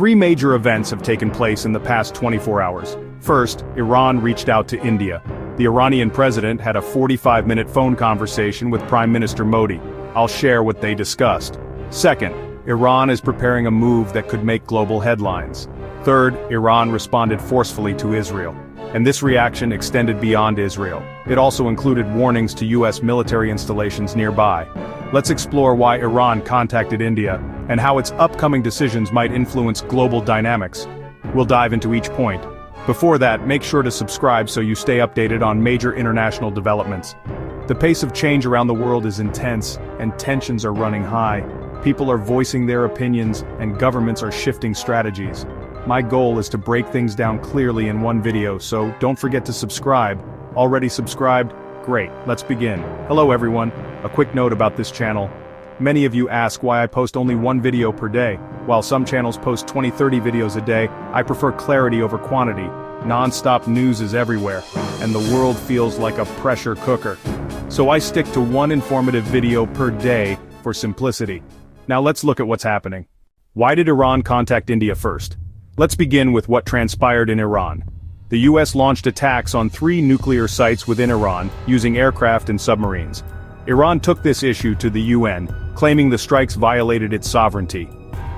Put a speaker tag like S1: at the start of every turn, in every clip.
S1: Three major events have taken place in the past 24 hours. First, Iran reached out to India. The Iranian president had a 45-minute phone conversation with Prime Minister Modi. I'll share what they discussed. Second, Iran is preparing a move that could make global headlines. Third, Iran responded forcefully to Israel. And this reaction extended beyond Israel. It also included warnings to US military installations nearby. Let's explore why Iran contacted India, and how its upcoming decisions might influence global dynamics. We'll dive into each point. Before that, make sure to subscribe so you stay updated on major international developments. The pace of change around the world is intense, and tensions are running high. People are voicing their opinions, and governments are shifting strategies. My goal is to break things down clearly in one video, so don't forget to subscribe. Already subscribed? Great, let's begin. Hello everyone, a quick note about this channel. Many of you ask why I post only one video per day. While some channels post 20-30 videos a day, I prefer clarity over quantity. Non-stop news is everywhere, and the world feels like a pressure cooker. So I stick to one informative video per day for simplicity. Now let's look at what's happening. Why did Iran contact India first? Let's begin with what transpired in Iran. The US launched attacks on 3 nuclear sites within Iran, using aircraft and submarines. Iran took this issue to the UN, claiming the strikes violated its sovereignty.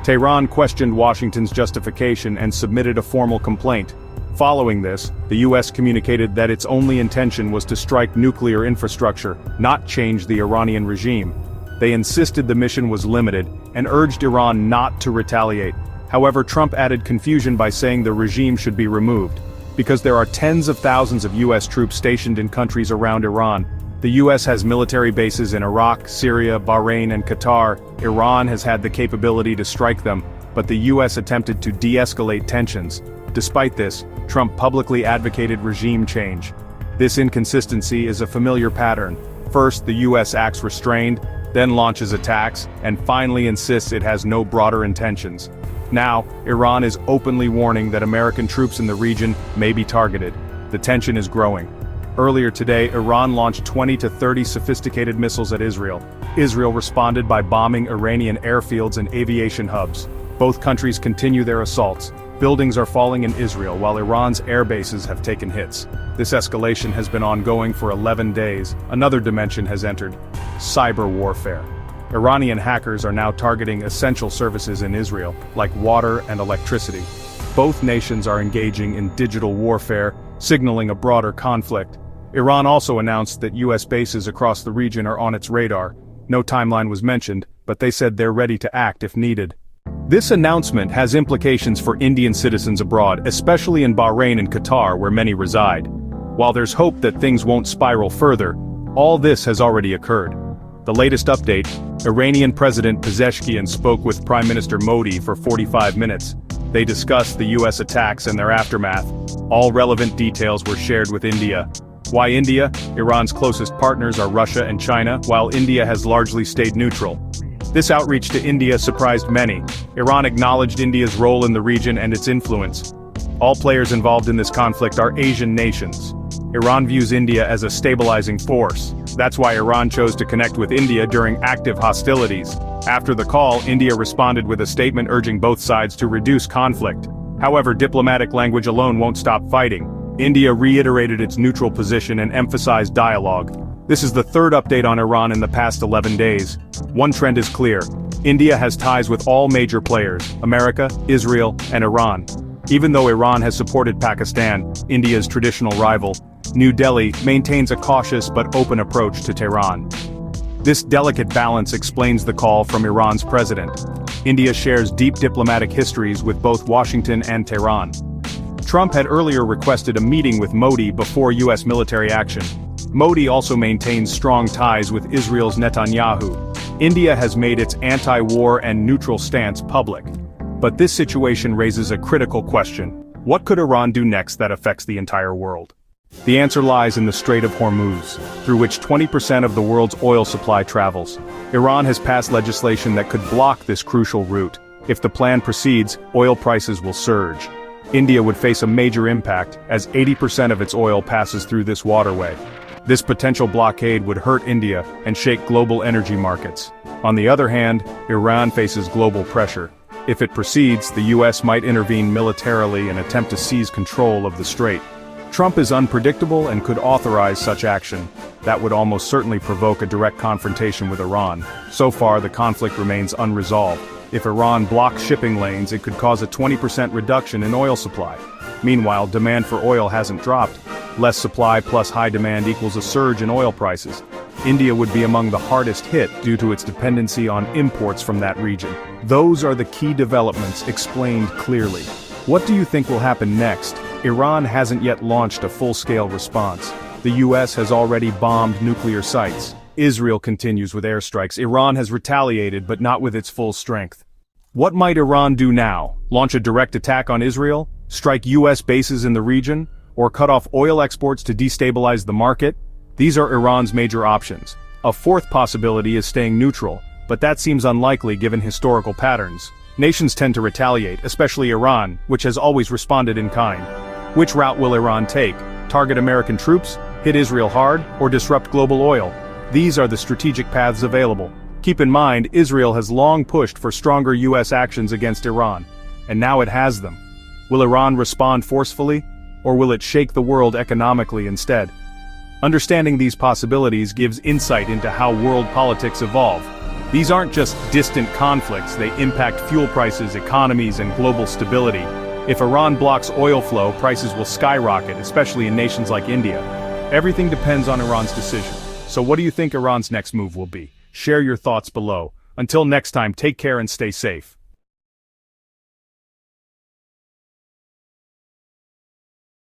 S1: Tehran questioned Washington's justification and submitted a formal complaint. Following this, the US communicated that its only intention was to strike nuclear infrastructure, not change the Iranian regime. They insisted the mission was limited, and urged Iran not to retaliate. However, Trump added confusion by saying the regime should be removed. Because there are tens of thousands of US troops stationed in countries around Iran, the US has military bases in Iraq, Syria, Bahrain and Qatar. Iran has had the capability to strike them, but the US attempted to de-escalate tensions. Despite this, Trump publicly advocated regime change. This inconsistency is a familiar pattern. First, the US acts restrained, then launches attacks, and finally insists it has no broader intentions. Now, Iran is openly warning that American troops in the region may be targeted. The tension is growing. Earlier today, Iran launched 20 to 30 sophisticated missiles at Israel. Israel responded by bombing Iranian airfields and aviation hubs. Both countries continue their assaults. Buildings are falling in Israel while Iran's air bases have taken hits. This escalation has been ongoing for 11 days. Another dimension has entered: cyber warfare. Iranian hackers are now targeting essential services in Israel, like water and electricity. Both nations are engaging in digital warfare, signaling a broader conflict. Iran also announced that US bases across the region are on its radar. No timeline was mentioned, but they said they're ready to act if needed. This announcement has implications for Indian citizens abroad, especially in Bahrain and Qatar, where many reside. While there's hope that things won't spiral further, all this has already occurred. The latest update: Iranian President Pezeshkian spoke with Prime Minister Modi for 45 minutes. They discussed the US attacks and their aftermath. All relevant details were shared with India. Why India? Iran's closest partners are Russia and China, while India has largely stayed neutral. This outreach to India surprised many. Iran acknowledged India's role in the region and its influence. All players involved in this conflict are Asian nations. Iran views India as a stabilizing force. That's why Iran chose to connect with India during active hostilities. After the call, India responded with a statement urging both sides to reduce conflict. However, diplomatic language alone won't stop fighting. India reiterated its neutral position and emphasized dialogue. This is the third update on Iran in the past 11 days. One trend is clear: India has ties with all major players: America, Israel, and Iran. Even though Iran has supported Pakistan, India's traditional rival, New Delhi maintains a cautious but open approach to Tehran. This delicate balance explains the call from Iran's president. India shares deep diplomatic histories with both Washington and Tehran. Trump had earlier requested a meeting with Modi before US military action. Modi also maintains strong ties with Israel's Netanyahu. India has made its anti-war and neutral stance public. But this situation raises a critical question: what could Iran do next that affects the entire world? The answer lies in the Strait of Hormuz, through which 20% of the world's oil supply travels. Iran has passed legislation that could block this crucial route. If the plan proceeds, oil prices will surge. India would face a major impact, as 80% of its oil passes through this waterway. This potential blockade would hurt India and shake global energy markets. On the other hand, Iran faces global pressure. If it proceeds, the US might intervene militarily and attempt to seize control of the strait. Trump is unpredictable and could authorize such action. That would almost certainly provoke a direct confrontation with Iran. So far, the conflict remains unresolved. If Iran blocks shipping lanes, it could cause a 20% reduction in oil supply. Meanwhile, demand for oil hasn't dropped. Less supply plus high demand equals a surge in oil prices. India would be among the hardest hit due to its dependency on imports from that region. Those are the key developments explained clearly. What do you think will happen next? Iran hasn't yet launched a full-scale response. The US has already bombed nuclear sites. Israel continues with airstrikes. Iran has retaliated, but not with its full strength. What might Iran do now? Launch a direct attack on Israel? Strike US bases in the region? Or cut off oil exports to destabilize the market? These are Iran's major options. A fourth possibility is staying neutral, but that seems unlikely given historical patterns. Nations tend to retaliate, especially Iran, which has always responded in kind. Which route will Iran take? Target American troops, hit Israel hard, or disrupt global oil? These are the strategic paths available. Keep in mind, Israel has long pushed for stronger US actions against Iran, and now it has them. Will Iran respond forcefully, or will it shake the world economically instead? Understanding these possibilities gives insight into how world politics evolve. These aren't just distant conflicts, they impact fuel prices, economies, and global stability. If Iran blocks oil flow, prices will skyrocket, especially in nations like India. Everything depends on Iran's decision. So what do you think Iran's next move will be? Share your thoughts below. Until next time, take care and stay safe.